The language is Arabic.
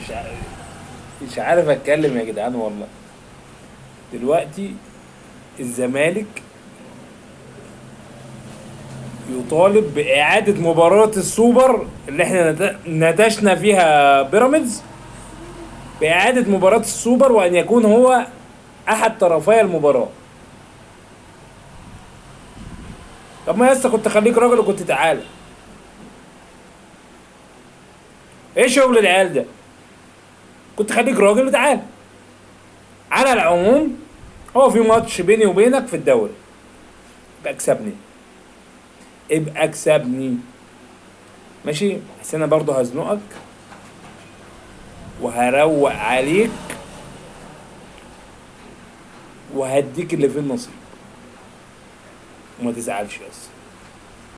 مش عارف مش عارف اتكلم يا جدعان والله. دلوقتي الزمالك يطالب بإعادة مباراة السوبر اللي احنا نتشنا فيها بيراميدز، بإعادة مباراة السوبر وأن يكون هو أحد طرفي المباراة. طب ما يسا كنت خليك راجل وكنت تعالى. ايه شغل العيال ده؟ كنت خليك راجل وتعالى. على العموم، هو في ماتش بيني وبينك في الدوري، ابقى اكسبني، ابقى اكسبني. ماشي، بس انا برضه هزنقك وهروق عليك وهديك اللي فيه النصيب، وما تزعلش يا اسطى.